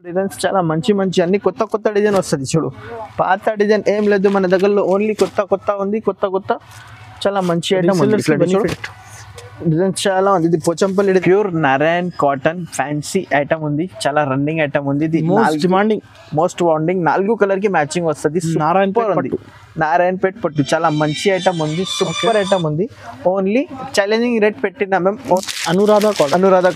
Designs చాలా మంచి మంచి అన్ని కొత్త కొత్త డిజైన్ వస్తుంది చూడు. పాత డిజైన్ ఏం లేదు మన దగ్గరలో, ఓన్లీ కొత్త కొత్త ఉంది. కొత్త చాలా మంచి ఐటమ్ ఉంది. డిజైన్ చాలా ఉంది. ఇది Pochampally pure Narayan cotton fancy item ఉంది. చాలా రన్నింగ్ ఐటమ్ ఉంది. ఇది మోస్ట్ వాండింగ్ 4 కలర్ కి మ్యాచింగ్ వస్తుంది. నారాయణపేట్ పట్టు చాలా మంచి ఐటమ్ ఉంది. సూపర్ ఐటమ్ ఉంది. ఓన్లీ ఛాలెంజింగ్ రేట్ పెట్టినా మేము. అనురాధ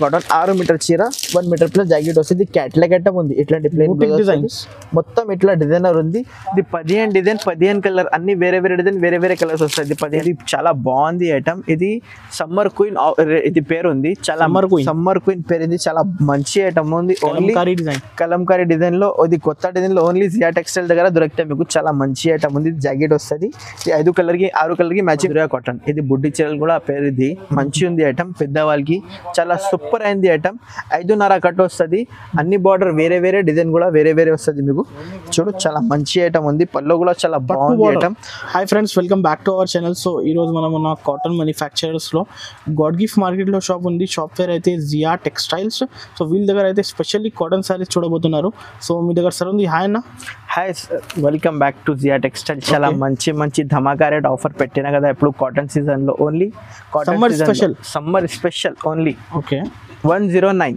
కాటన్ 6 మీటర్ చీర 1 మీటర్ ప్లస్ జాకెట్ వస్తుంది. క్యాట్లాగ్ ఐటమ్ ఉంది. ఇట్లాంటి ప్లేన్ డిజైన్స్ మొత్తం ఇట్లా డిజైనర్ ఉంది. ఇది 15 డిజైన్ 15 కలర్ అన్ని వేరే డిజైన్ వేరే కలర్స్ వస్తాయి. 15 చాలా బాగుంది ఐటమ్. ఇది సమ్మర్ క్వీన్ ఇది పేరు ఉంది. చాలా సమ్మర్ క్వీన్ పేరు ఇది. చాలా మంచి ఐటమ్ ఉంది. ఓన్లీ కలంకారీ డిజైన్ లో ఇది కొత్త డిజైన్ లో ఓన్లీ జియా టెక్స్టైల్ దగ్గర దొరుకుతాయి మీకు. చాలా మంచి ఐటమ్ ఉంది. జాకెట్ వస్తుంది. 5 కలర్ కి 6 కలర్ కి మ్యాచింగ్ కాటన్. ఇది బుడ్డి చీరలు కూడా పేరు. ఇది మంచి ఉంది ఐటమ్. పెద్దవాళ్ళకి చాలా సూపర్ అయింది ఐటమ్. 5.5 కట్ వస్తుంది. అన్ని బార్డర్ వేరే డిజైన్ కూడా వేరే వస్తుంది మీకు. చూడు చాలా మంచి ఐటమ్ ఉంది. పళ్ళు కూడా చాలా బాగుంది item. Hi friends, welcome back to our channel. So ఈ రోజు మనం ఉన్న కాటన్ మ్యానుఫ్యాక్చరర్స్ లో గాడ్ గిఫ్ట్ మార్కెట్ లో షాప్ ఉంది. షాప్ పేరు అయితే జియా టెక్స్టైల్స్. సో వీళ్ళ దగ్గర అయితే స్పెషల్లీ కాటన్ సారీస్ చూడబోతున్నారు. సో మీ దగ్గర సార్ ఉంది. హాయ్ అన్న. Hi, welcome back to Zia textile. చాలా మంచి ధమాకా రేట్ ఆఫర్ పెట్టినా కదా ఇప్పుడు కాటన్ సీజన్ లో. Only summer special only. Okay, 109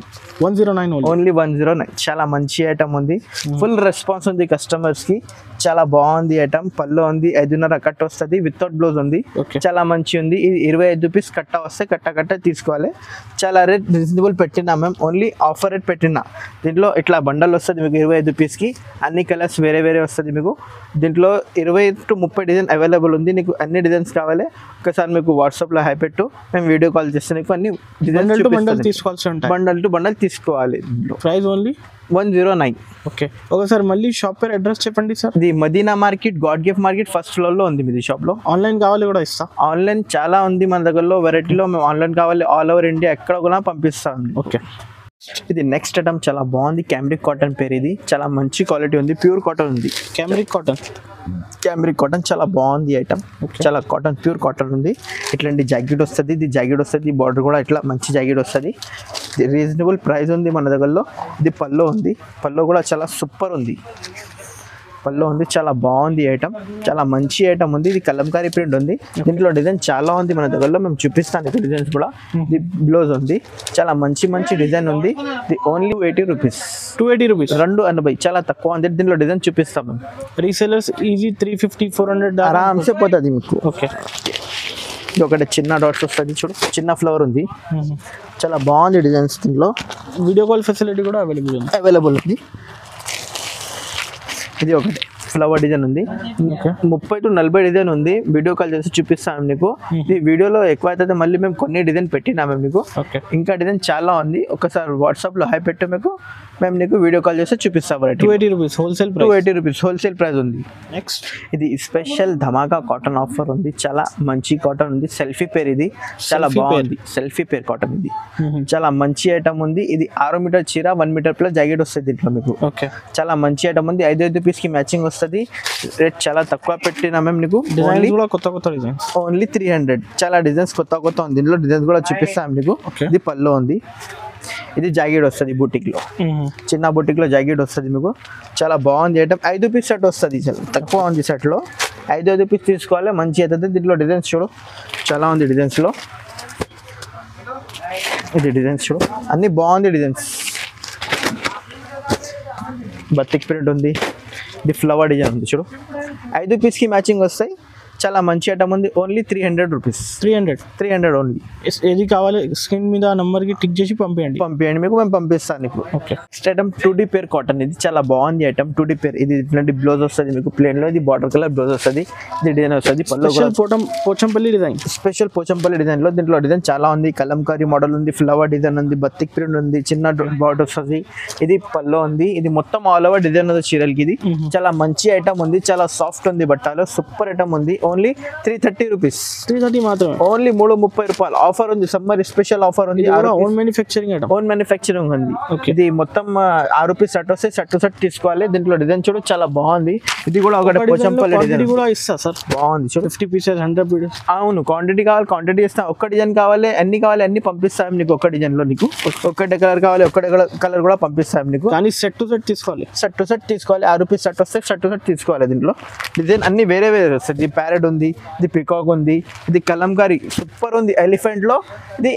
only 109. చాలా మంచి ఐటమ్ ఉంది. ఫుల్ రెస్పాన్స్ ఉంది కస్టమర్స్ కి. చాలా బాగుంది ఐటమ్. పళ్ళు ఉంది. 5.5 కట్ వస్తుంది. వితౌట్ బ్లౌజ్ ఉంది. చాలా మంచి ఉంది. ఇది 25 రూపీస్ కట్ట వస్తే కట్ట తీసుకోవాలి. చాలా రేట్ రీజనబుల్ పెట్టినా మేము. ఓన్లీ ఆఫర్ రేట్ పెట్టినా. దీంట్లో ఇట్లా బండల్ వస్తుంది మీకు 25 రూపీస్కి. అన్ని కలర్స్ వేరే వస్తుంది మీకు. దీంట్లో 20 to 30 డిజైన్ అవైలబుల్ ఉంది. నీకు అన్ని డిజైన్స్ కావాలి ఒకసారి మీకు వాట్సాప్లో హై పెట్టు, మేము వీడియో కాల్ చేస్తే నీకు అన్ని డిజైన్స్ బండల్ టు బండల్ తీసుకోవాలి. Price only 109. ఓకే, ఒకసారి మళ్ళీ షాప్ పేరు అడ్రస్ చెప్పండి సార్. ఇది Madina market, god gift market first floor లో ఉంది మీది షాప్ లో. ఆన్లైన్ కావాలి కూడా ఇస్తా. ఆన్లైన్ చాలా ఉంది మన దగ్గరలో వెరైటీలో. మేము ఆన్లైన్ కావాలి ఆల్ ఓవర్ ఇండియా ఎక్కడ కూడా పంపిస్తాం. ఓకే, ఇది నెక్స్ట్ ఐటమ్ చాలా బాగుంది. క్యామ్రిక్ కాటన్ పేరు. ఇది చాలా మంచి క్వాలిటీ ఉంది. ప్యూర్ కాటన్ ఉంది. క్యామ్రిక్ కాటన్ చాలా బాగుంది ఐటమ్. చాలా కాటన్ ప్యూర్ కాటన్ ఉంది. ఇట్లాంటి జాకెట్ వస్తుంది. ఇది జాకెట్ వస్తుంది. బార్డర్ కూడా ఇట్లా మంచి జాకెట్ వస్తుంది. రీజనబుల్ ప్రైస్ ఉంది మన దగ్గరలో. ఇది పళ్ళు ఉంది. పళ్ళు కూడా చాలా సూపర్ ఉంది. పళ్ళు ఉంది. చాలా బాగుంది ఐటమ్. చాలా మంచి ఐటమ్ ఉంది. ఇది కలంకారీ ప్రింట్ ఉంది. దీంట్లో డిజైన్ చాలా ఉంది మన దగ్గరలో. మేము చూపిస్తాను ఇక్కడ డిజైన్స్ కూడా. ఇది బ్లౌజ్ ఉంది. చాలా మంచి డిజైన్ ఉంది. ఇది ఓన్లీ 280 రూపీస్. 280. చాలా తక్కువ ఉంది. దీంట్లో డిజైన్ చూపిస్తాం మేము. రీసెలర్స్ ఈజీ 350 400 ఆరామ్సే పోతుంది మీకు. ఓకే, ఇది ఒకటి చిన్న డాట్స్ వస్తుంది చూడు. చిన్న ఫ్లవర్ ఉంది. చాలా బాగుంది డిజైన్స్. దీంట్లో వీడియో కాల్ ఫెసిలిటీ కూడా అవైలబుల్ ఉంది. ఇది ఒకటి ఫ్లవర్ డిజైన్ ఉంది. 30 to 40 డిజైన్ ఉంది. వీడియో కాల్ చేసి చూపిస్తాను నీకు. ఈ వీడియోలో ఎక్కువ అయితే మళ్ళీ మేము కొన్ని డిజైన్ పెట్టినా మేము నీకు. ఇంకా డిజైన్ చాలా ఉంది. ఒకసారి వాట్సాప్ లో హై పెట్టు మీకు. మేము నీకు వీడియో కాల్ చేసి చూపిస్తాం. 280 రూపీస్ హోల్సేల్ ప్రైస్ ఉంది. నెక్స్ట్ ఇది స్పెషల్ ధమాకా కాటన్ ఆఫర్ ఉంది. చాలా మంచి కాటన్ ఉంది. సెల్ఫీ పేర్. ఇది చాలా బాగుంది. సెల్ఫీ పేర్ కాటన్. ఇది చాలా మంచి ఐటమ్ ఉంది. ఇది 6 మీటర్ చీర 1 మీటర్ ప్లస్ జాకెట్ వస్తుంది దీంట్లో మీకు. చాలా మంచి ఐటమ్ ఉంది. 5 రూపీస్ కి మ్యాచింగ్ వస్తుంది. రేట్ చాలా తక్కువ పెట్టినా మేము నీకు. కొత్త డిజైన్స్ ఓన్లీ 300. చాలా డిజైన్స్ కొత్త ఉంది. దీంట్లో డిజైన్స్ కూడా చూపిస్తాం నీకు. ఇది పళ్ళు ఉంది. ఇది జాకెట్ వస్తుంది బుటిక్ లో. చిన్న బుటిక్ లో జాకెట్ వస్తుంది మీకు. చాలా బాగుంది ఐటమ్. 5 రూపీస్ సెట్ వస్తుంది. చాలా తక్కువ ఉంది సెట్ లో. 5 రూపీస్ తీసుకోవాలి. మంచి అవుతుంది. దీంట్లో డిజైన్స్ చూడు చాలా ఉంది. డిజైన్స్ లో ఇది డిజైన్స్ చూడు అన్ని బాగుంది. డిజైన్స్ బతిక్ ప్రింట్ ఉంది. ఇది ఫ్లవర్ డిజైన్ ఉంది చూడు. 5 రూపీస్కి మ్యాచింగ్ వస్తాయి. చాలా మంచి ఐటమ్ ఉంది. Only 300 rupees. 300 ఓన్లీ. ఏది కావాలి స్క్రీన్ మీద నంబర్కి టిక్ చేసి పంపించండి మీకు. మేము పంపిస్తాను నీకు. ఓకే, నెక్స్ట్ ఐటమ్ 2D పేర్ కాటన్. ఇది చాలా బాగుంది ఐటమ్. 2D పేర్. ఇది ఇట్లాంటి బ్లౌజ్ వస్తుంది మీకు ప్లేన్ లో. ఇది బార్డర్ కలర్ బ్లౌజ్ వస్తుంది. ఇది డిజైన్ వస్తుంది. Pochampally design. Special Pochampally design లో. దీంట్లో డిజైన్ చాలా ఉంది. కలంకారీ మోడల్ ఉంది. ఫ్లవర్ డిజైన్ ఉంది. బతిక్ ప్రింట్ ఉంది. చిన్న బార్డర్ వస్తుంది. ఇది పళ్ళు ఉంది. ఇది మొత్తం ఆల్ ఓవర్ డిజైన్ ఉంది చీరలకి. ఇది చాలా మంచి ఐటమ్ ఉంది. చాలా సాఫ్ట్ ఉంది. బట్టలు సూపర్ ఐటమ్ ఉంది. Only 330 rupees. 330 మాత్రమే. ఓన్లీ 330 రూపాయలు ఆఫర్ ఉంది. సమ్మర్ స్పెషల్ ఆఫర్ ఉంది. Own manufacturing item. Own manufacturing ఉంది. ఇది మొత్తం 6 రూపీస్ సెట్ వస్తే సెట్ టు సెట్ తీసుకోవాలి. దీంట్లో డిజైన్ చూడు చాలా బాగుంది. ఇది కూడా ఒకటి పోచంపల్లి డిజైన్ కూడా ఇస్తా సార్. బాగుంది చూడు. 50 పీసెస్ 100 పీసెస్. అవును, క్వాంటిటీ కావాలి క్వాంటిటీ ఇస్తాం. ఒక్క డిజైన్ కావాలి అన్ని పంపిస్తాం నీకు. ఒక్క డిజైన్ లో నీకు ఒక్కటే కలర్ కావాలి ఒక్కటే కలర్ కూడా పంపిస్తాం నీకు. కానీ సెట్ టు సెట్ తీసుకోవాలి. సెట్ టు సెట్ తీసుకోవాలి. 6 రూపీస్ సెట్ వస్తే సెట్ టు సెట్ తీసుకోవాలి. దీంట్లో డిజైన్ అన్ని వేరే వేరే వస్తాయి. ఇది ప్యారెట్ ఉంది, ఇది పికాక్ ఉంది, ఇది కలంకారీ సూపర్ ఉంది. ఎలిఫెంట్ లో ఇది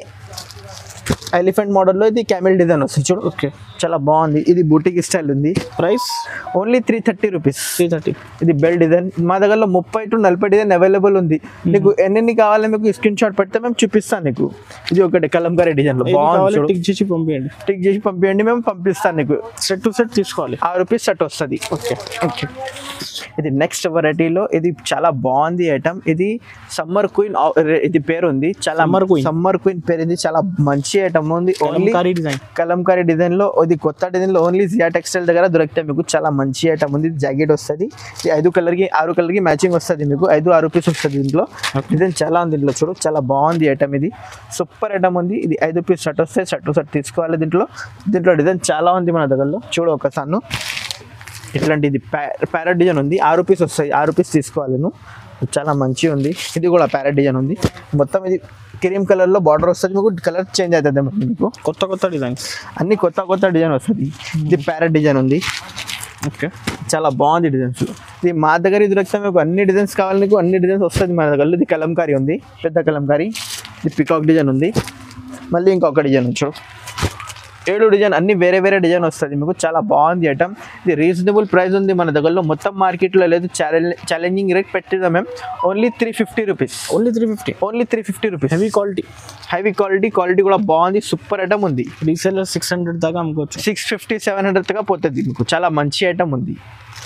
ఎలిఫెంట్ మోడల్లో ఇది క్యామెల్ డిజైన్ వస్తుంది చూడు. ఓకే, చాలా బాగుంది. ఇది బూటిక్ స్టైల్ ఉంది. Price only 330 rupees. 330. ఇది బెల్ డిజైన్. మా దగ్గర 30 to 40 డిజైన్ అవైలబుల్ ఉంది. నీకు ఎన్ని కావాలి మీకు స్క్రీన్ షాట్ పెడితే మేము చూపిస్తాను నీకు. ఇది ఒకటి కలంకారీ డిజైన్ లో బాగుంది. టిక్ చేసి పంపించండి. టిక్ చేసి పంపించండి, మేము పంపిస్తాను నీకు. సెట్ టు సెట్ తీసుకోవాలి. 6 రూపీస్ సెట్ వస్తుంది. Okay okay. ఇది నెక్స్ట్ వెరైటీలో ఇది చాలా బాగుంది ఐటమ్. ఇది సమ్మర్ క్వీన్ ఇది పేరు ఉంది. చాలా సమ్మర్ క్వీన్ పేరు ఇది. చాలా మంచి ఐటమ్ ఉంది. ఓన్లీ కలంకారీ డిజైన్ లో ఇది కొత్త డిజైన్ లో ఓన్లీ జియా టెక్స్టైల్ దగ్గర దొరుకుతాయి మీకు. చాలా మంచి ఐటమ్ ఉంది. జాకెట్ వస్తుంది. 5 కలర్ కి 6 కలర్ కి మ్యాచింగ్ వస్తుంది మీకు. 5 రూపీస్ వస్తుంది. దీంట్లో డిజైన్ చాలా ఉంది. దీంట్లో చూడు చాలా బాగుంది ఐటమ్. ఇది సూపర్ ఐటమ్ ఉంది. ఇది 5 రూపీస్ షర్ట్ వస్తే షర్ట్ టు షర్ట్ తీసుకోవాలి. దీంట్లో డిజైన్ చాలా ఉంది మన దగ్గరలో. చూడు ఒకసారి ఇట్లాంటి ఇది ప్యారెట్ డిజైన్ ఉంది. 6 రూపీస్ వస్తాయి. 6 రూపీస్ తీసుకోవాలి నువ్వు. చాలా మంచిగా ఉంది. ఇది కూడా ప్యారెట్ డిజైన్ ఉంది. మొత్తం ఇది క్రీమ్ కలర్ లో బార్డర్ వస్తుంది మీకు. కలర్ చేంజ్ అవుతుంది మీకు. కొత్త డిజైన్స్ అన్ని కొత్త డిజైన్ వస్తుంది. ఇది ప్యారెట్ డిజైన్ ఉంది. ఓకే, చాలా బాగుంది డిజైన్స్. ఇది మా దగ్గర ఇది దొరికితే మీకు అన్ని డిజైన్స్ కావాలి నీకు. అన్ని డిజైన్స్ వస్తుంది మన దగ్గర. ఇది కలంకారీ ఉంది, పెద్ద కలంకారీ. ఇది పికాక్ డిజైన్ ఉంది. మళ్ళీ ఇంకొక డిజైన్ చూడు. 7 డిజైన్ అన్ని వేరే వేరే డిజైన్ వస్తుంది మీకు. చాలా బాగుంది ఐటమ్. ఇది రీజనబుల్ ప్రైస్ ఉంది మన దగ్గరలో. మొత్తం మార్కెట్లో లేదు. ఛాలెంజింగ్ రేట్ పెట్టిద్దాం మేము. Only 350 rupees. Only 350. Only 350 rupees. Heavy quality కూడా బాగుంది. సూపర్ ఐటమ్ ఉంది. రీసేలర్ 600 దాకా అమ్ముకోవచ్చు. 650-700 దాకా పోతుంది మీకు. చాలా మంచి ఐటమ్ ఉంది.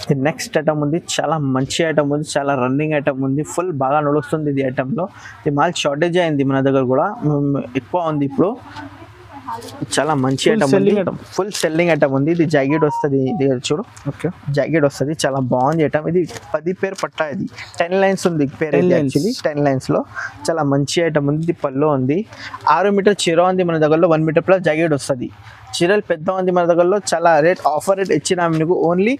ఇది నెక్స్ట్ ఐటమ్ ఉంది. చాలా మంచి ఐటమ్ ఉంది. చాలా రన్నింగ్ ఐటమ్ ఉంది. ఫుల్ బాగా నడుస్తుంది ఇది ఐటమ్లో. ఇది మాల్ షార్టేజ్ అయింది మన దగ్గర కూడా. ఎక్కువ ఉంది ఇప్పుడు. చాలా మంచి ఐటమ్ ఉంది. ఫుల్ సెల్లింగ్ ఐటమ్ ఉంది. ఇది జాకెట్ వస్తుంది. ఇది చూడు. ఓకే, జాకెట్ వస్తుంది. చాలా బాగుంది ఐటమ్. ఇది 10 పేరు పట్టా. ఇది 10 లైన్స్ ఉంది పేరు. యాక్చువల్లీ 10 లైన్స్ లో చాలా మంచి ఐటమ్ ఉంది. ఇది పల్లో ఉంది. 6 మీటర్ చీర ఉంది మన దగ్గరలో. 1 మీటర్ ప్లస్ జాకెట్ వస్తుంది. చీరలు పెద్ద ఉంది మన దగ్గరలో. చాలా రేట్ ఆఫర్ రేట్ ఇచ్చినాం మీకు. Only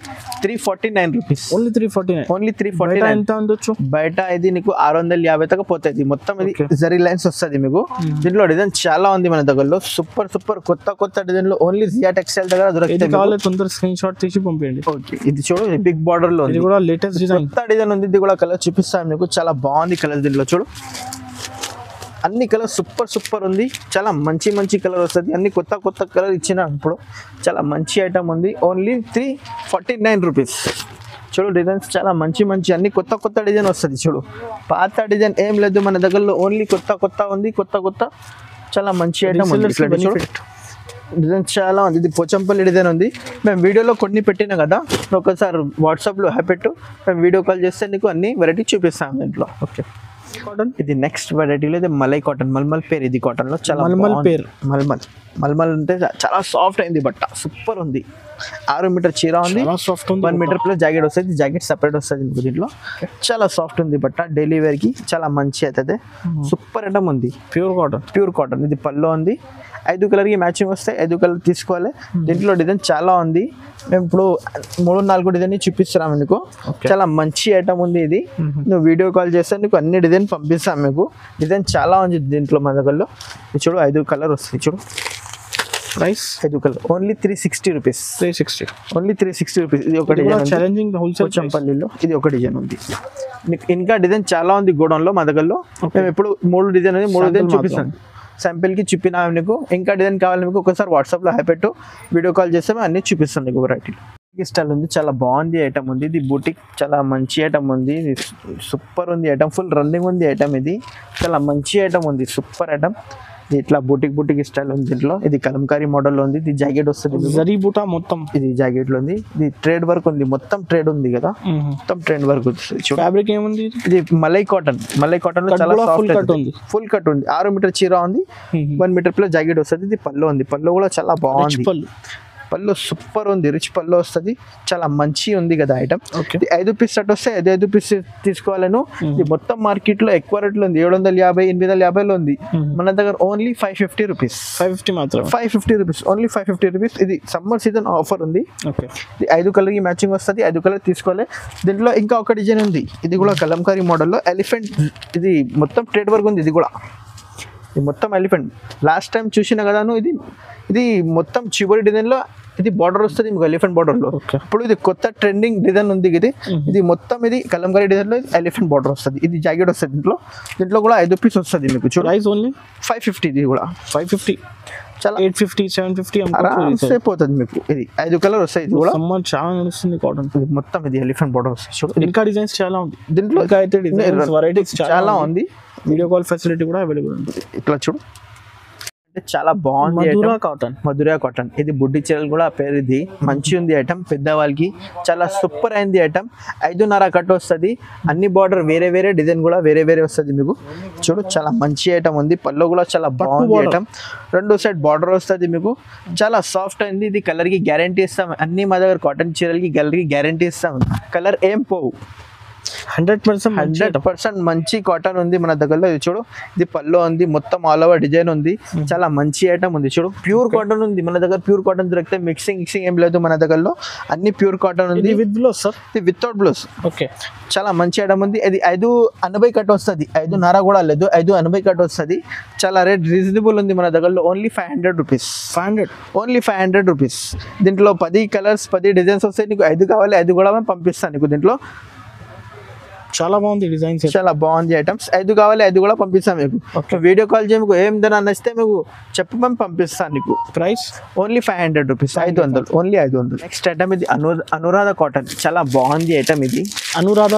349 rupees. ఓన్లీ 349. ఓన్లీ 349. ఎంత ఉండొచ్చు బయట ఇది నీకు 650 దాకా పోతుంది. మొత్తం ఇది జరీ లైన్స్ వస్తుంది మీకు. దీంట్లో డిజైన్ చాలా ఉంది మన దగ్గరలో. సూపర్ కొత్త డిజైన్ లో ఓన్లీ జియా టెక్స్టైల్ దగ్గర దొరుకుతాయి. తొందర స్క్రీన్ షాట్ తీసి పంపించండి. ఓకే, ఇది చూడు బిగ్ బార్డర్ లో ఉంది. ఇది కూడా లేటెస్ట్ డిజైన్. కొత్త డిజైన్ ఉంది. ఇది కూడా కలర్ చూపిస్తాను మీకు. చాలా బాగుంది కలర్. దీంట్లో చూడు అన్ని కలర్ సూపర్ ఉంది. చాలా మంచి కలర్ వస్తుంది. అన్ని కొత్త కలర్ ఇచ్చిన ఇప్పుడు. చాలా మంచి ఐటమ్ ఉంది. Only 349 rupees. చూడు డిజైన్స్ చాలా మంచి అన్ని కొత్త డిజైన్ వస్తుంది. చూడు పాత డిజైన్ ఏం లేదు మన దగ్గరలో. ఓన్లీ కొత్త ఉంది. కొత్త చాలా మంచి ఐటమ్ ఉంది. డిజైన్ చాలా ఉంది. ఇది పోచంపల్లి డిజైన్ ఉంది. మేము వీడియోలో కొన్ని పెట్టినా కదా. ఒకసారి వాట్సాప్లో పెట్టు. మేము వీడియో కాల్ చేస్తే నీకు అన్ని వెరైటీ చూపిస్తాం దీంట్లో. Okay, cotton. ఇది నెక్స్ట్ వెరైటీలో ఇది మలై కాటన్. మల్మల్ పేరు. ఇది కాటన్ లో చాలా మల్మల్ అంటే చాలా సాఫ్ట్ అయింది బట్ట. సూపర్ ఉంది. 6 మీటర్ చీర ఉంది. 1 మీటర్ ప్లస్ జాకెట్ వస్తుంది. జాకెట్ సెపరేట్ వస్తుంది మీకు. దీంట్లో చాలా సాఫ్ట్ ఉంది బట్ట. డైలీ వేర్ కి చాలా మంచి అవుతుంది. సూపర్ ఐటమ్ ఉంది. Pure cotton. ఇది పల్లో ఉంది. 5 కలర్ కి మ్యాచింగ్ వస్తాయి. 5 కలర్ తీసుకోవాలి. దీంట్లో డిజైన్ చాలా ఉంది. మేము ఇప్పుడు 3-4 డిజైన్ చూపిస్తున్నాం మీకు. చాలా మంచి ఐటమ్ ఉంది. ఇది నువ్వు వీడియో కాల్ చేస్తే నీకు అన్ని డిజైన్ పంపిస్తాం మీకు. డిజైన్ చాలా ఉంది దీంట్లో మన దగ్గరలో. చూడు 5 కలర్ వస్తాయి. చూడు price 5 colour. Only 360 rupees. Only 360 rupees. ఇది ఒక డిజైన్ ఛాలెంజింగ్ హోల్సేల్ చంపల్లిలో. ఇది ఒక డిజైన్ ఉంది. ఇంకా డిజైన్ చాలా ఉంది గోడౌన్ లో మా దగ్గరలో. మేము ఇప్పుడు 3 డిజైన్ ఉంది. 3 డిజైన్ చూపిస్తాను. శాంపిల్ కి చూపినా నీకు. ఇంకా డిజైన్ కావాలి మీకు ఒకసారి వాట్సాప్ లో పెట్టు. వీడియో కాల్ చేస్తే మేము అన్ని చూపిస్తాను నీకు వెరైటీలు. స్టైల్ ఉంది. చాలా బాగుంది ఐటమ్ ఉంది. ఇది బూటిక్ చాలా మంచి ఐటమ్ ఉంది. ఇది సూపర్ ఉంది ఐటమ్. ఫుల్ రన్నింగ్ ఉంది ఐటమ్. ఇది చాలా మంచి ఐటమ్ ఉంది. Super item. ఇది ఇట్లా బూటిక్ స్టైల్ ఉంది. దీంట్లో ఇది కలంకారీ మోడల్ లో ఉంది. ఇది జాకెట్ వస్తుంది. జరీ బూటా మొత్తం ఇది జాకెట్ లో ఉంది. ఇది ట్రేడ్ వర్క్ ఉంది. మొత్తం ట్రేడ్ ఉంది కదా. మొత్తం ట్రేడ్ వర్క్ ఉంది. ఫ్యాబ్రిక్ ఏముంది? ఇది మలై కాటన్ లో చాలా సాఫ్ట్ ఉంది. ఫుల్ కట్ ఉంది. 6 మీటర్ చీర ఉంది. 1 మీటర్ ప్లస్ జాకెట్ వస్తుంది. ఇది పల్లో ఉంది. పల్లో కూడా చాలా బాగుంది. పళ్ళు సూపర్ ఉంది, రిచ్ పళ్ళు వస్తుంది, చాలా మంచి ఉంది కదా ఐటమ్. ఓకే. ఇది 5 పీస్ సెట్ వస్తే 5 పీస్ తీసుకోవాలను. ఇది మొత్తం మార్కెట్ లో ఎక్కువ రేట్లో ఉంది, 750 850లో ఉంది. మన దగ్గర ఓన్లీ 550 రూపీస్, 550 మాత్రం, 550 రూపీస్, ఓన్లీ 550 రూపీస్. ఇది సమ్మర్ సీజన్ ఆఫర్ ఉంది. ఓకే. ఇది 5 కలర్ కి మ్యాచింగ్ వస్తుంది, 5 కలర్ తీసుకోవాలి. దీంట్లో ఇంకా ఒక డిజైన్ ఉంది, ఇది కూడా కలంకారీ మోడల్లో ఎలిఫెంట్, ఇది మొత్తం ట్రేడ్ వర్క్ ఉంది. ఇది కూడా ఇది మొత్తం ఎలిఫెంట్, లాస్ట్ టైం చూసిన కదాను. ఇది మొత్తం చివరి డిజైన్ లో ఇది బార్డర్ వస్తుంది మీకు, ఎలిఫెంట్ బార్డర్ లో. ఇప్పుడు ఇది కొత్త ట్రెండింగ్ డిజైన్ ఉంది. ఇది మొత్తం ఇది కలంకారీ డిజైన్ లో ఎలిఫెంట్ బార్డర్ వస్తుంది. ఇది జాకెట్ వస్తుంది, దీంట్లో కూడా 5 పీస్ వస్తుంది మీకు. Price only 550. ఇది కూడా 550, చాలా 850 750 ఆరామ్సే పోతుంది మీకు. ఇది 5 కలర్ వస్తాయి. ఇది కూడా సమ్మర్ చాలా నడుస్తుంది కాటన్. ఇది మొత్తం ఇది ఎలిఫెంట్ బార్డర్ వస్తుంది. చూడు ఇంకా డిజైన్స్ చాలా ఉంది దీంట్లో, ఇంకా అయితే డిజైన్స్ వెరైటీస్ చాలా ఉంది. వీడియో కాల్ ఫెసిలిటీ కూడా అవైలబుల్ ఉంది. ఇట్లా చూడు, అంటే చాలా బాగుంది. మధురా కాటన్, ఇది బుడ్డి చీరలు కూడా పేరు. ఇది మంచి ఉంది ఐటమ్, పెద్దవాళ్ళకి చాలా సూపర్ అయింది ఐటమ్. 5.5 కట్ వస్తుంది, అన్ని బార్డర్ వేరే వేరే డిజైన్ కూడా వేరే వేరే వస్తుంది మీకు. చూడు చాలా మంచి ఐటమ్ ఉంది, పళ్ళు కూడా చాలా బాగుంది ఐటమ్. 2 సైడ్ బార్డర్ వస్తుంది మీకు, చాలా సాఫ్ట్ అయింది. ఇది కలర్ కి గ్యారంటీ ఇస్తాం, అన్ని మా దగ్గర కాటన్ చీరలకి కలర్ కి గ్యారంటీ ఇస్తాం, కలర్ ఏం పోవు. 100% మంచి కాటన్ ఉంది మన దగ్గరలో. ఇది చూడు, ఇది పళ్ళు ఉంది, మొత్తం ఆల్ ఓవర్ డిజైన్ ఉంది, చాలా మంచి ఐటమ్ ఉంది. చూడు ప్యూర్ కాటన్ ఉంది మన దగ్గర, ప్యూర్ కాటన్ దొరికితే మిక్సింగ్ ఏం లేదు మన దగ్గరలో, అన్ని ప్యూర్ కాటన్ ఉంది. విత్ బ్లౌజ్ సార్, ఇది వితౌట్ బ్లౌజ్. ఓకే. చాలా మంచి ఐటమ్ ఉంది. ఇది 5.80 కట్ వస్తుంది, 5.5 కూడా లేదు, 5.80 కట్ వస్తుంది. చాలా రేట్ రీజనబుల్ ఉంది మన దగ్గరలో, ఓన్లీ 500 రూపీస్. 500, only 500 rupees. దీంట్లో 10 కలర్స్ 10 డిజైన్స్ వస్తాయి. నీకు 5 కావాలి, 5 కూడా మేము పంపిస్తాను నీకు. దీంట్లో చాలా బాగుంది డిజైన్స్, చాలా బాగుంది ఐటమ్స్. 5 కావాలి, 5 కూడా పంపిస్తాం మీకు. వీడియో కాల్ చేయ మీకు, ఏం నచ్చితే మీకు చెప్పి మేము పంపిస్తాను నీకు. Price only 500 rupees, 500, only 500. Next item ఇది అనురాధ కాటన్, చాలా బాగుంది ఐటమ్. ఇది అనురాధ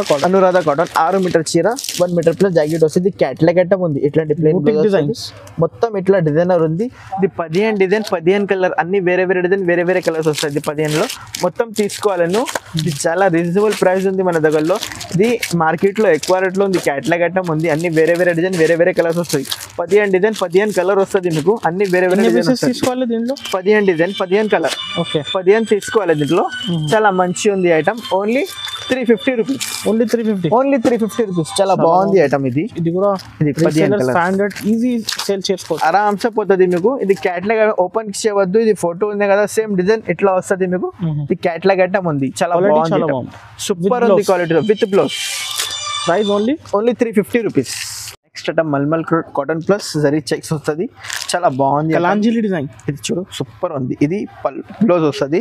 కాటన్ 6 మీటర్ చీర, 1 మీటర్ ప్లస్ జాకెట్ వస్తుంది. క్యాట్లాగ్ ఐటమ్ ఉంది, ఇట్లాంటి ప్లేన్ డిజైన్స్ మొత్తం ఇట్లా డిజైనర్ ఉంది. ఇది 15 డిజైన్, 15 కలర్, అన్ని వేరే వేరే డిజైన్ వేరే వేరే కలర్స్ వస్తాయి. 15 లో మొత్తం తీసుకోవాలను. ఇది చాలా రీజనబుల్ ప్రైస్ ఉంది మన దగ్గరలో. ఇది మార్కెట్ లో ఎక్కువ రేట్లో ఉంది, క్యాట్లాగ్ ఐటమ్ ఉంది, అన్ని వేరే వేరే డిజైన్ వేరే వేరే కలర్స్ వస్తాయి. 15 డిజైన్ 15 కలర్ వస్తుంది మీకు, అన్ని వేరే వేరే తీసుకోవాలి. దీంట్లో 15 డిజైన్ 15 కలర్, ఓకే, 15 తీసుకోవాలి. దీంట్లో చాలా మంచి ఉంది item, only 350 rupees, only 350, only 350 rupees. చాలా బాగుంది ఐటమ్. ఇది కూడా ఇది 15 స్టాండర్డ్, ఈజీ సేల్ చేసుకోవచ్చు, ఆరామ్సే పోతుంది మీకు. ఇది క్యాట్లాగ్ ఓపెన్ చేయవద్దు, ఇది ఫోటో ఉంది కదా, సేమ్ డిజైన్ ఇట్లా వస్తుంది మీకు. ఇది క్యాట్లాగ్ ఐటమ్ ఉంది, చాలా బాగుంది, సూపర్ ఉంది quality with blouse. Price only 350 rupees. Next item mulmul cotton plus zari checks వస్తుంది, చాలా బాగుంది. కలాంజలి డిజైన్, ఇది చూడు సూపర్ ఉంది. ఇది బ్లౌజ్ వస్తుంది,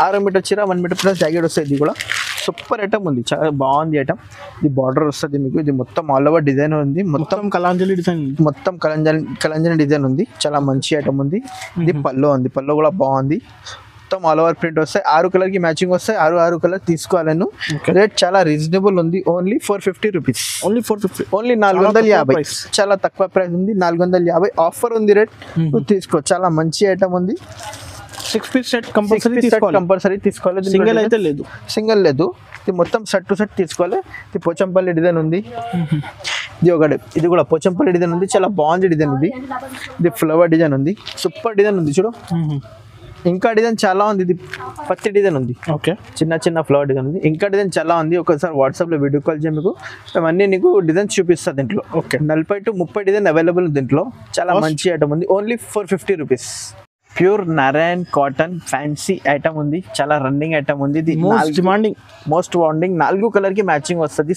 6 మీటర్ చీర, 1 మీటర్ ప్లస్ జాకెట్ వస్తుంది. ఇది కూడా సూపర్ ఐటమ్ ఉంది, చాలా బాగుంది ఐటమ్. ఇది బార్డర్ వస్తుంది మీకు, ఇది మొత్తం ఆల్ ఓవర్ డిజైన్ ఉంది, మొత్తం కలాంజలి డిజైన్, మొత్తం కలంజలి డిజైన్ ఉంది, చాలా మంచి ఐటమ్ ఉంది. ఇది పళ్ళు ఉంది, పళ్ళు కూడా బాగుంది, మొత్తం ఆల్ ఓవర్ ప్రింట్ వస్తాయి. 6 కలర్ కి మ్యాచింగ్ వస్తాయి, 6 కలర్ తీసుకోవాలను. రేట్ చాలా రీజనబుల్ ఉంది, ఓన్లీ 450 రూపీస్, ఓన్లీ 450, ఓన్లీ 450. చాలా తక్కువ ప్రైస్ ఉంది, 450 ఆఫర్ ఉంది రేట్. నువ్వు తీసుకో, చాలా మంచి ఐటమ్ ఉంది. 6 పీస్ సెట్ కంపల్సరీ తీసుకోవాలి, సింగిల్ అయితే లేదు, సింగిల్ లేదు. ఇది మొత్తం సెట్ టు సెట్ తీసుకోవాలి. ఇది పోచంపల్లి డిజైన్ ఉంది, ఇది ఒకటి, ఇది కూడా పోచంపల్లి డిజైన్ ఉంది, చాలా బాగుంది డిజైన్. ఇది ఫ్లవర్ డిజైన్ ఉంది, సూపర్ డిజైన్ ఉంది చూడు. ఇంకా డిజైన్ చాలా ఉంది, ఇది పత్తి డిజైన్ ఉంది, ఓకే, చిన్న ఫ్లవర్ డిజైన్ ఉంది. ఇంకా డిజైన్ చాలా ఉంది, ఒకసారి వాట్సాప్ లో వీడియో కాల్ చేయ, మీకు అవన్నీ నీకు డిజైన్స్ చూపిస్తా. దీంట్లో ఓకే 40 to 30 డిజైన్ అవైలబుల్ ఉంది. దీంట్లో చాలా మంచి ఐటమ్ ఉంది, only 450 rupees. Pure Narayan cotton fancy item ఉంది, చాలా రన్నింగ్ ఐటమ్ ఉంది. ఇది మోస్ట్ డిమాండింగ్ 4 కలర్ కి మ్యాచింగ్ వస్తుంది.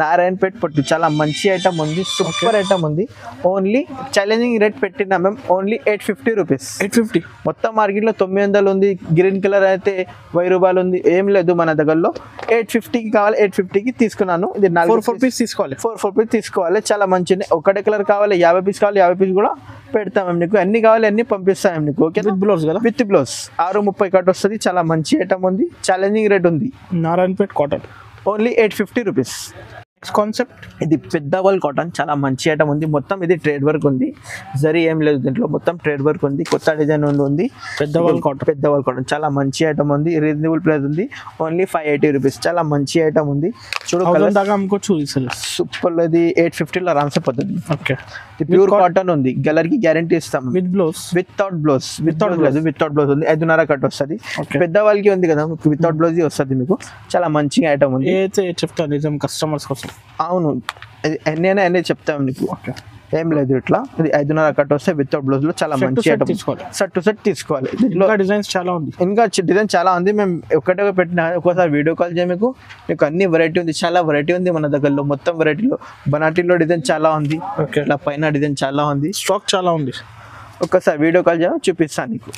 నారాయణపేట్ పట్టు, చాలా మంచి ఐటమ్ ఉంది, సూపర్ ఐటమ్ ఉంది. ఓన్లీ ఛాలెంజింగ్ రేట్ పెట్టినా మేము, ఓన్లీ 850 రూపీస్. 850, మొత్తం మార్కెట్ లో 900 ఉంది, గ్రీన్ కలర్ అయితే 1000 రూపాయలు ఉంది, ఏం లేదు మన దగ్గరలో. 850కి కావాలి, 850కి తీసుకున్నాను. ఇది 4 పీస్ తీసుకోవాలి, 4 పీస్ తీసుకోవాలి, చాలా మంచిది. ఒకటే కలర్ కావాలి, 50 పీస్ కావాలి, 50 పీస్ కూడా పెడతాం మేము నీకు. అన్ని కావాలి అన్ని పంపిస్తాం నీకు, ఓకే. విత్ బ్లౌజ్ కదా, విత్ బ్లౌజ్ 630 కట్ వస్తుంది, చాలా మంచి ఐటమ్ ఉంది, ఛాలెంజింగ్ రేట్ ఉంది. Narayanpet cotton, only 850 rupees. Concept ఇది పెద్ద వరల్డ్ కాటన్, చాలా మంచి ఐటమ్ ఉంది. మొత్తం ఇది ట్రేడ్ వర్క్ ఉంది, జరీ ఏం లేదు దీంట్లో, మొత్తం ట్రేడ్ వర్క్ ఉంది. కొత్త డిజైన్ ఉంది. పెద్ద వరల్డ్ కాటన్ చాలా మంచి ఐటమ్ ఉంది. రీజనబుల్ ప్రైస్ ఉంది, ఓన్లీ 580 రూపీస్. చాలా మంచి ఐటమ్ ఉంది. చూడు దాకా అమ్ముకోవచ్చు. సూపర్. ఇది 850లో ఆరామ్సే పోతుంది. ఓకే, ప్యూర్ కాటన్ ఉంది. కలర్ కి గ్యారంటీ ఇస్తాం. విత్ బ్లౌజ్, వితౌట్ బ్లౌజ్ ఉంది. 5.5 కట్ వస్తుంది. పెద్ద వాళ్ళకి ఉంది కదా, వితౌట్ బ్లౌజ్ వస్తుంది మీకు. చాలా మంచి ఐటమ్ ఉంది. అయితే చెప్తాను నిజం కస్టమర్స్ కోసం. అవును, ఎన్ని చెప్తాం నీకు. ఓకే, ఏం లేదు, ఇట్లా ఇది 5.5 కట్ వస్తే వితౌట్ బ్లౌజ్ లో చాలా మంచి ఐటమ్. సెట్ టు సెట్ తీసుకోవాలి. దీంట్లో డిజైన్స్ చాలా ఉంది, ఇంకా డిజైన్ చాలా ఉంది. మేము ఒకటే పెట్టిన ఒక్కోసారి వీడియో కాల్ చేయ మీకు అన్ని వెరైటీ ఉంది, చాలా వెరైటీ ఉంది మన దగ్గరలో. మొత్తం వెరైటీలో బనాటీలో డిజైన్ చాలా ఉంది. ఇట్లా పైన డిజైన్ చాలా ఉంది. స్టాక్ చాలా ఉంది. ఒక్కసారి వీడియో కాల్ చేయ చూపిస్తాను నీకు.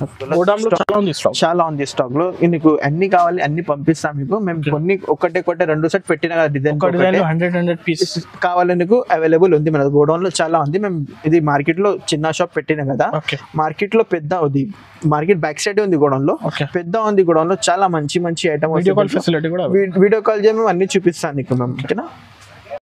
చాలా ఉంది స్టాక్ లో. నీకు అన్ని కావాలి అన్ని పంపిస్తాం మీకు. మేము కొన్ని ఒకటే 2 సెట్ పెట్టిన కదా డిజైన్ 100 పీసెస్ కావాలి నీకు అవైలబుల్ ఉంది మన గోడౌన్ లో. చాలా ఉంది. మేము ఇది మార్కెట్ లో చిన్న షాప్ పెట్టిన కదా, మార్కెట్ లో పెద్ద ఉంది. మార్కెట్ బ్యాక్ సైడ్ ఉంది గోడౌన్ లో, పెద్ద ఉంది గోడౌన్ లో. చాలా మంచి ఐటమ్. వీడియో కాల్ ఫెసిలిటీ కూడా, వీడియో కాల్ చేయ మేము అన్ని చూపిస్తాను నీకు. మేము ఓకేనా.